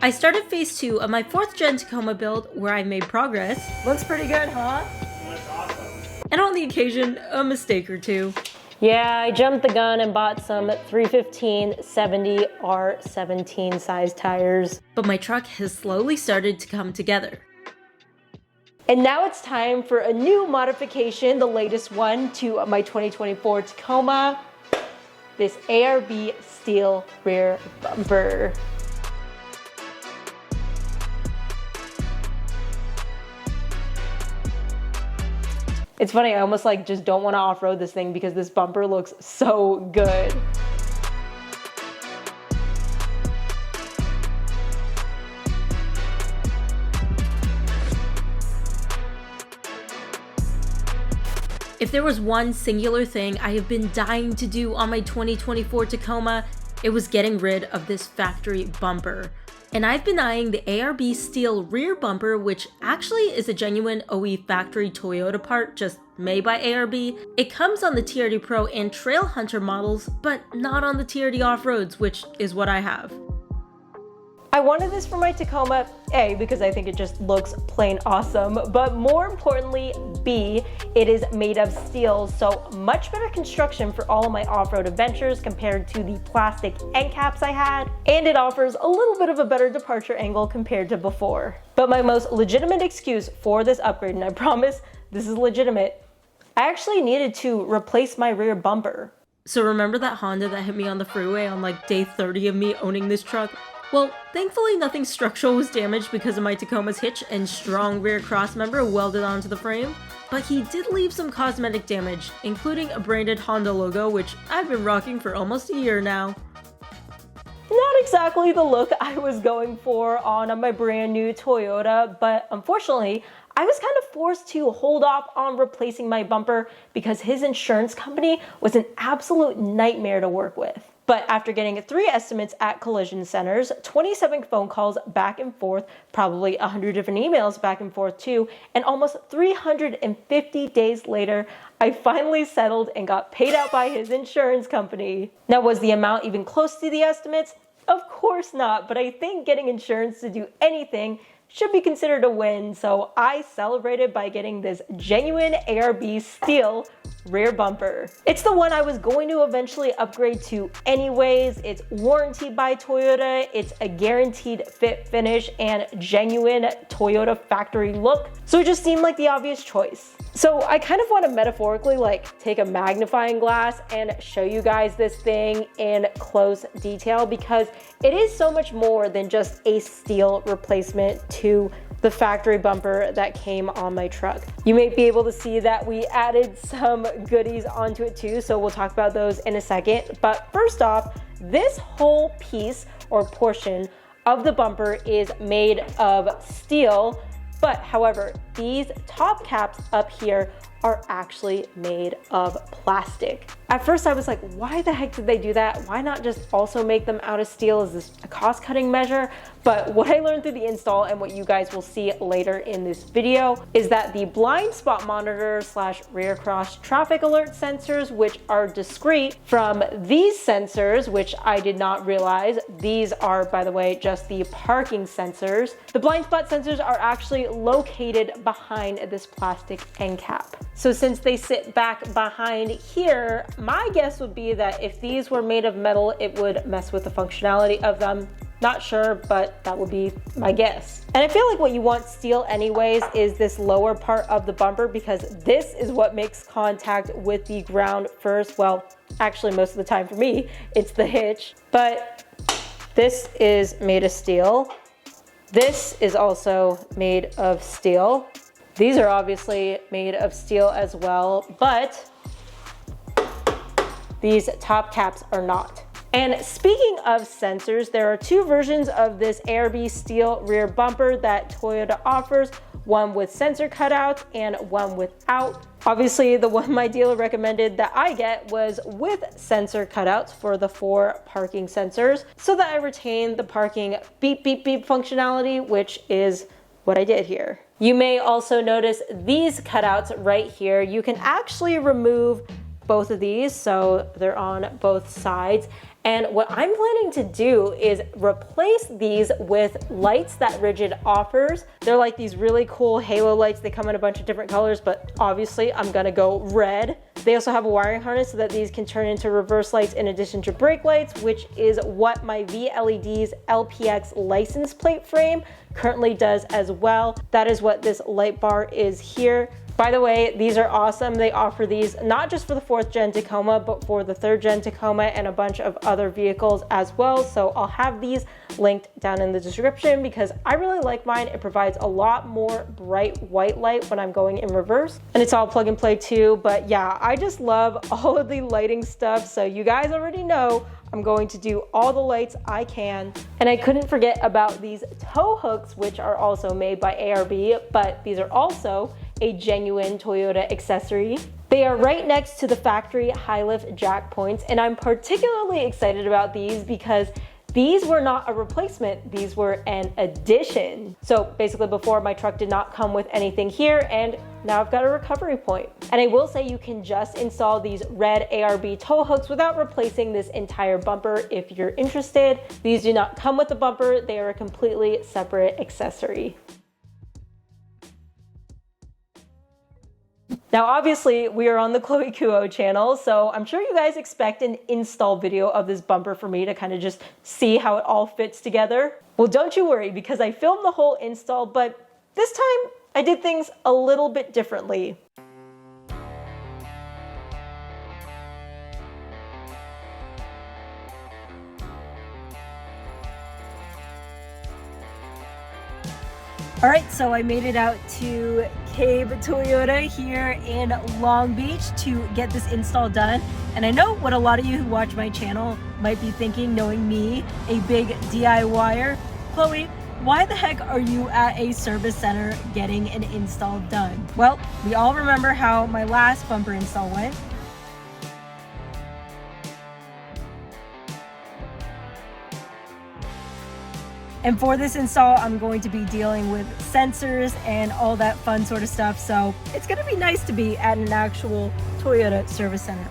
I started phase 2 of my 4th gen Tacoma build where I made progress. Looks pretty good, huh? That's awesome. And on the occasion, a mistake or two. Yeah, I jumped the gun and bought some 315/70 R17 size tires. But my truck has slowly started to come together. And now it's time for a new modification, the latest one to my 2024 Tacoma, this ARB steel rear bumper. It's funny, I almost like just don't want to off-road this thing because this bumper looks so good. If there was one singular thing I have been dying to do on my 2024 Tacoma, it was getting rid of this factory bumper. And I've been eyeing the ARB steel rear bumper, which actually is a genuine OE factory Toyota part, just made by ARB. It comes on the TRD Pro and Trail Hunter models, but not on the TRD Off-Roads, which is what I have. I wanted this for my Tacoma, A, because I think it just looks plain awesome, but more importantly, B, it is made of steel, so much better construction for all of my off-road adventures compared to the plastic end caps I had, and it offers a little bit of a better departure angle compared to before. But my most legitimate excuse for this upgrade, and I promise this is legitimate, I actually needed to replace my rear bumper. So remember that Honda that hit me on the freeway on like day 30 of me owning this truck? Well, thankfully nothing structural was damaged because of my Tacoma's hitch and strong rear crossmember welded onto the frame, but he did leave some cosmetic damage, including a branded Honda logo, which I've been rocking for almost a year now. Not exactly the look I was going for on my brand new Toyota, but unfortunately, I was kind of forced to hold off on replacing my bumper because his insurance company was an absolute nightmare to work with. But after getting 3 estimates at collision centers, 27 phone calls back and forth, probably 100 different emails back and forth too, and almost 350 days later, I finally settled and got paid out by his insurance company. Now, was the amount even close to the estimates? Of course not, but I think getting insurance to do anything should be considered a win, so I celebrated by getting this genuine ARB steel rear bumper. It's the one I was going to eventually upgrade to anyways. It's warranted by Toyota, it's a guaranteed fit finish and genuine Toyota factory look, so it just seemed like the obvious choice. So I kind of want to metaphorically like take a magnifying glass and show you guys this thing in close detail because it is so much more than just a steel replacement to the factory bumper that came on my truck. You may be able to see that we added some goodies onto it too, so we'll talk about those in a second. But first off, this whole piece or portion of the bumper is made of steel, but however, these top caps up here are actually made of plastic. At first I was like, why the heck did they do that? Why not just also make them out of steel? Is this a cost-cutting measure? But what I learned through the install and what you guys will see later in this video is that the blind spot monitor / rear cross traffic alert sensors, which are discrete from these sensors, which I did not realize, these are, by the way, just the parking sensors. The blind spot sensors are actually located behind this plastic end cap. So since they sit back behind here, my guess would be that if these were made of metal, it would mess with the functionality of them. Not sure, but that would be my guess. And I feel like what you want steel anyways is this lower part of the bumper because this is what makes contact with the ground first. Well, actually most of the time for me, it's the hitch, but this is made of steel. This is also made of steel. These are obviously made of steel as well, but these top caps are not. And speaking of sensors, there are 2 versions of this ARB steel rear bumper that Toyota offers, one with sensor cutouts and one without. Obviously, the one my dealer recommended that I get was with sensor cutouts for the 4 parking sensors so that I retain the parking beep beep beep functionality, which is what I did here. You may also notice these cutouts right here. You can actually remove both of these, so they're on both sides. And what I'm planning to do is replace these with lights that Rigid offers. They're like these really cool halo lights. They come in a bunch of different colors, but obviously I'm gonna go red. They also have a wiring harness so that these can turn into reverse lights in addition to brake lights, which is what my VLED's LPX license plate frame currently does as well. That is what this light bar is here. By the way, these are awesome. They offer these not just for the 4th gen Tacoma, but for the 3rd gen Tacoma and a bunch of other vehicles as well. So I'll have these linked down in the description because I really like mine. It provides a lot more bright white light when I'm going in reverse, and it's all plug and play too. But yeah, I just love all of the lighting stuff. So you guys already know I'm going to do all the lights I can. And I couldn't forget about these tow hooks, which are also made by ARB, but these are also a genuine Toyota accessory. They are right next to the factory high lift jack points, and I'm particularly excited about these because these were not a replacement, these were an addition. So basically before, my truck did not come with anything here, and now I've got a recovery point. And I will say you can just install these red ARB tow hooks without replacing this entire bumper if you're interested. These do not come with the bumper, they are a completely separate accessory. Now, obviously, we are on the Chloe Kuo channel, so I'm sure you guys expect an install video of this bumper for me to kind of just see how it all fits together. Well, don't you worry, because I filmed the whole install, but this time I did things a little bit differently. All right, so I made it out to Cabe Toyota here in Long Beach to get this install done. And I know what a lot of you who watch my channel might be thinking, knowing me, a big DIYer. Chloe, why the heck are you at a service center getting an install done? Well, we all remember how my last bumper install went. And for this install, I'm going to be dealing with sensors and all that fun sort of stuff. So it's going to be nice to be at an actual Toyota service center.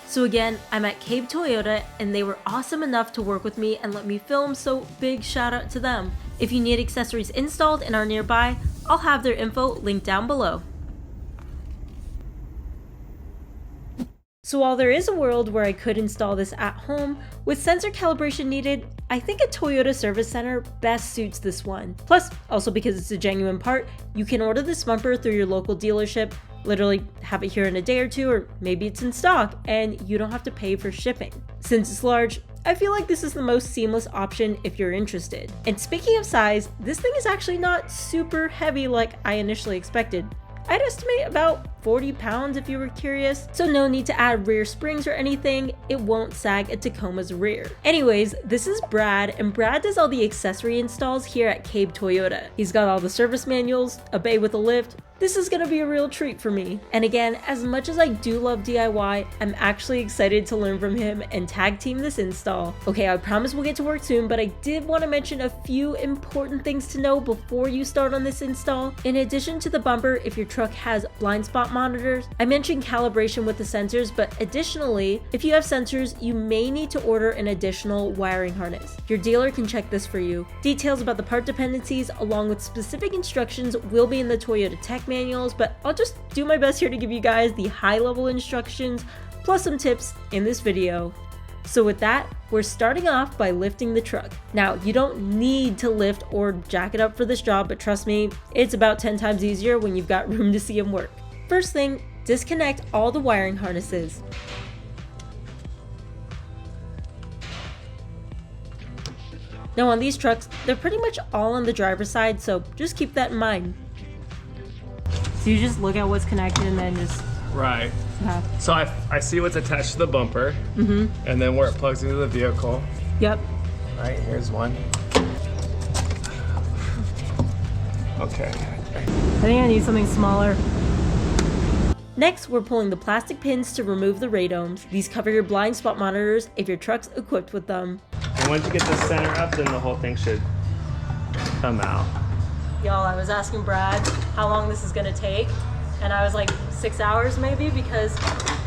So again, I'm at Cabe Toyota and they were awesome enough to work with me and let me film, so big shout out to them. If you need accessories installed and are nearby, I'll have their info linked down below. So while there is a world where I could install this at home, with sensor calibration needed, I think a Toyota service center best suits this one. Plus, also because it's a genuine part, you can order this bumper through your local dealership, literally have it here in a day or two, or maybe it's in stock, and you don't have to pay for shipping. Since it's large, I feel like this is the most seamless option if you're interested. And speaking of size, this thing is actually not super heavy like I initially expected. I'd estimate about 40 pounds if you were curious, so no need to add rear springs or anything, it won't sag at Tacoma's rear. Anyways, this is Brad, and Brad does all the accessory installs here at Cabe Toyota. He's got all the service manuals, a bay with a lift. This is gonna be a real treat for me. And again, as much as I do love DIY, I'm actually excited to learn from him and tag team this install. Okay, I promise we'll get to work soon, but I did want to mention a few important things to know before you start on this install. In addition to the bumper, if your truck has blind spot monitors, I mentioned calibration with the sensors, but additionally, if you have sensors, you may need to order an additional wiring harness. Your dealer can check this for you. Details about the part dependencies along with specific instructions will be in the Toyota Tech manuals, but I'll just do my best here to give you guys the high-level instructions plus some tips in this video. So with that, we're starting off by lifting the truck. Now, you don't need to lift or jack it up for this job, but trust me, it's about 10 times easier when you've got room to see them work. First thing, disconnect all the wiring harnesses. Now on these trucks, they're pretty much all on the driver's side, so just keep that in mind. So you just look at what's connected and then just... Right. Yeah. So I see what's attached to the bumper, and then where it plugs into the vehicle. Yep. Right, here's one. Okay. I think I need something smaller. Next, we're pulling the plastic pins to remove the radomes. These cover your blind spot monitors if your truck's equipped with them. And once you get the center up, then the whole thing should come out. Y'all, I was asking Brad how long this is gonna take, and I was like 6 hours maybe, because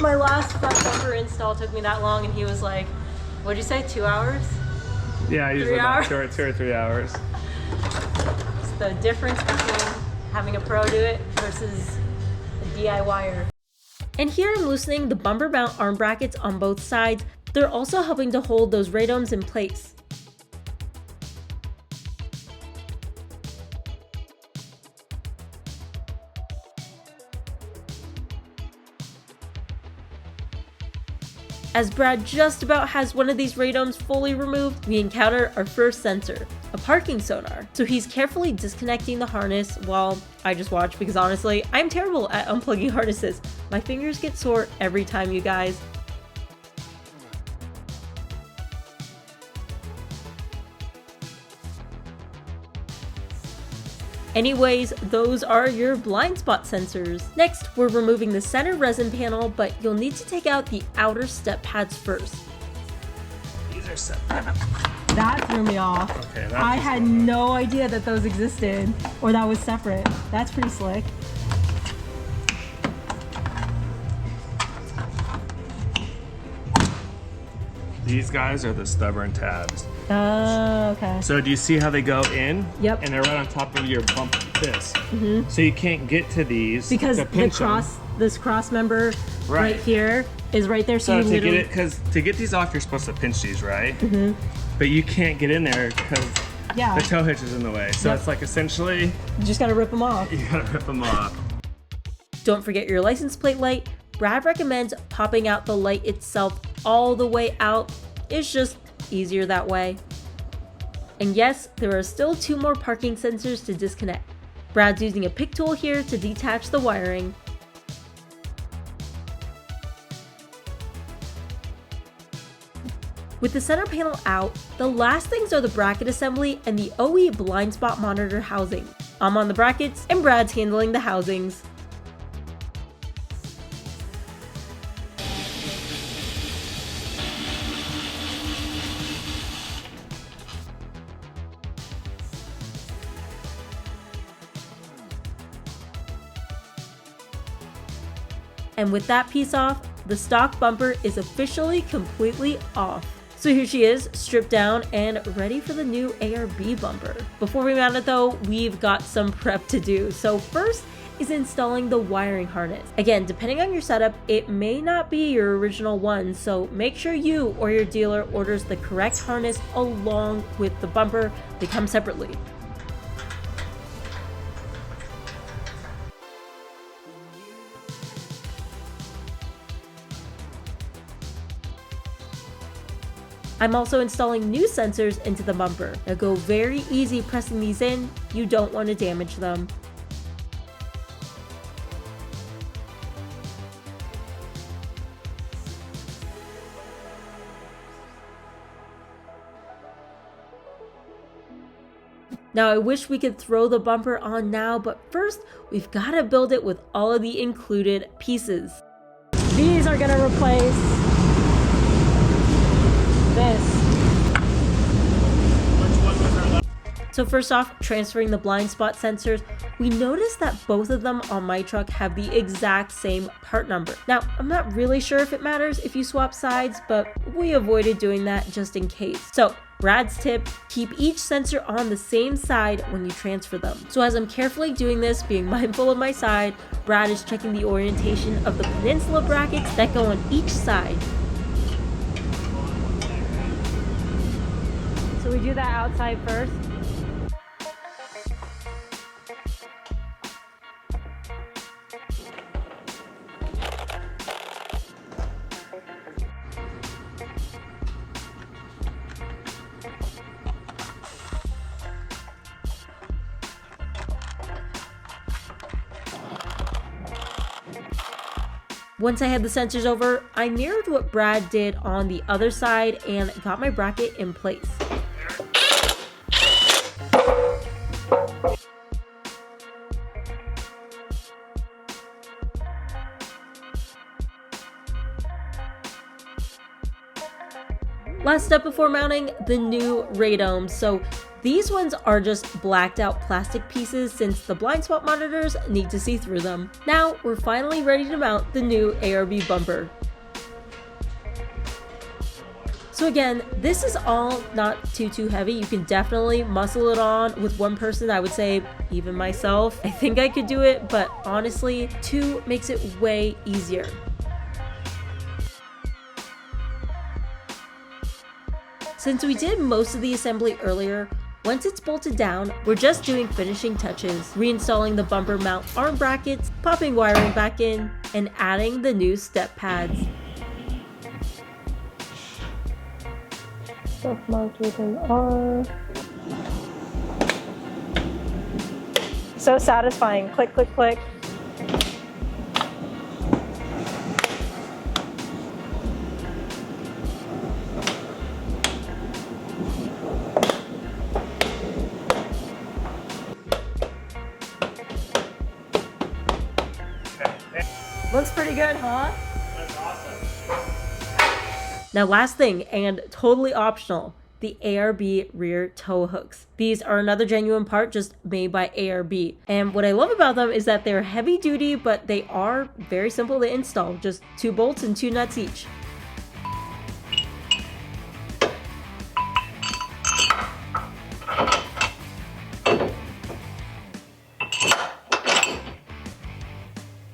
my last front bumper install took me that long, and he was like, What'd you say, 2 hours? Yeah, usually about 2 or 3 hours. It's the difference between having a pro do it versus a DIYer. And here I'm loosening the bumper mount arm brackets on both sides. They're also helping to hold those radomes in place. As Brad just about has one of these radomes fully removed, we encounter our first sensor, a parking sonar. So he's carefully disconnecting the harness while I just watch, because honestly, I'm terrible at unplugging harnesses. My fingers get sore every time, you guys. Anyways, those are your blind spot sensors. Next, we're removing the center resin panel, but you'll need to take out the outer step pads first. These are set. That threw me off. Okay, I had no idea that those existed or that was separate. That's pretty slick. These guys are the stubborn tabs. Oh, okay. So do you see how they go in? Yep. And they're right on top of your bump like this. Mm-hmm. So you can't get to these because to pinch this cross member right here is right there. So to get it, because to get these off, you're supposed to pinch these, right? Mm-hmm. But you can't get in there because the tow hitch is in the way. So it's like essentially you just gotta rip them off. You gotta rip them off. Don't forget your license plate light. Brad recommends popping out the light itself all the way out. It's just easier that way. And yes, there are still 2 more parking sensors to disconnect. Brad's using a pick tool here to detach the wiring. With the center panel out, the last things are the bracket assembly and the OE blind spot monitor housing. I'm on the brackets and Brad's handling the housings. And with that piece off, the stock bumper is officially completely off. So here she is, stripped down and ready for the new ARB bumper. Before we mount it though, we've got some prep to do. So first is installing the wiring harness. Again, depending on your setup, it may not be your original one, so make sure you or your dealer orders the correct harness along with the bumper. They come separately. I'm also installing new sensors into the bumper. Now go very easy pressing these in, you don't want to damage them. Now I wish we could throw the bumper on now, but first we've got to build it with all of the included pieces. These are gonna replace this. So first off, transferring the blind spot sensors, we noticed that both of them on my truck have the exact same part number. Now, I'm not really sure if it matters if you swap sides, but we avoided doing that just in case. So Brad's tip, keep each sensor on the same side when you transfer them. So as I'm carefully doing this, being mindful of my side, Brad is checking the orientation of the peninsula brackets that go on each side. So we do that outside first. Once I had the sensors over, I mirrored what Brad did on the other side and got my bracket in place. Last step before mounting, the new radomes. So these ones are just blacked out plastic pieces since the blind spot monitors need to see through them. Now we're finally ready to mount the new ARB bumper. So again, this is all not too heavy. You can definitely muscle it on with one person. I would say even myself, I think I could do it, but honestly, two makes it way easier. Since we did most of the assembly earlier, once it's bolted down, we're just doing finishing touches, reinstalling the bumper mount arm brackets, popping wiring back in, and adding the new step pads. Stuff marked with an R. So satisfying. Click, click, click. Looks pretty good, huh? That's awesome. Now last thing, and totally optional, the ARB rear tow hooks. These are another genuine part just made by ARB. And what I love about them is that they're heavy duty, but they are very simple to install. Just 2 bolts and 2 nuts each.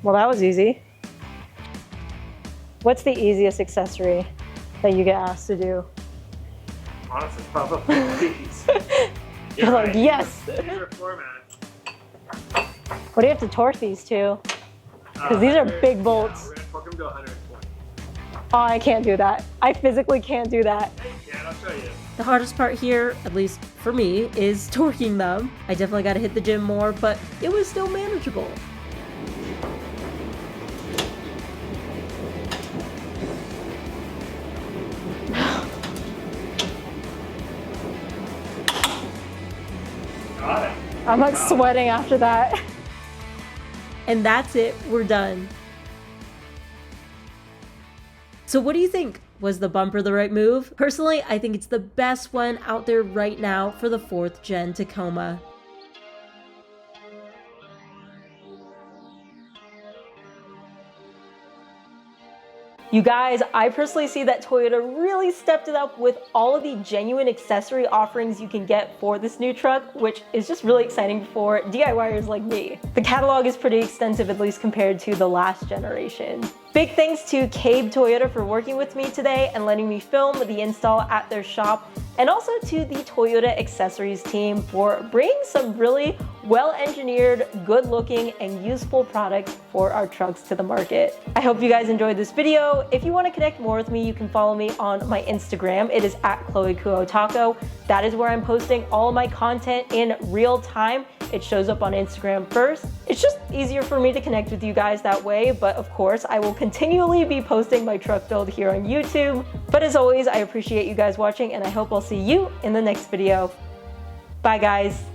Well, that was easy. What's the easiest accessory that you get asked to do? Honestly, probably these. You're like, yes! Favorite format. What do you have to torque these to? Because these are big bolts. Yeah, we're gonna torque them to 120. Oh, I can't do that. I physically can't do that. Yeah, I'll show you. The hardest part here, at least for me, is torquing them. I definitely got to hit the gym more, but it was still manageable. Got it. I'm like sweating after that. And that's it, we're done. So what do you think? Was the bumper the right move? Personally, I think it's the best one out there right now for the 4th gen Tacoma. You guys, I personally see that Toyota really stepped it up with all of the genuine accessory offerings you can get for this new truck, which is just really exciting for DIYers like me. The catalog is pretty extensive, at least compared to the last generation. Big thanks to Cabe Toyota for working with me today and letting me film the install at their shop, and also to the Toyota accessories team for bringing some really well-engineered, good-looking, and useful products for our trucks to the market. I hope you guys enjoyed this video. If you want to connect more with me, you can follow me on my Instagram. It is at ChloeKuoTaco. That is where I'm posting all of my content in real time. It shows up on Instagram first. It's just easier for me to connect with you guys that way, but of course, I will continually be posting my truck build here on YouTube. But as always, I appreciate you guys watching, and I hope I'll see you in the next video. Bye, guys.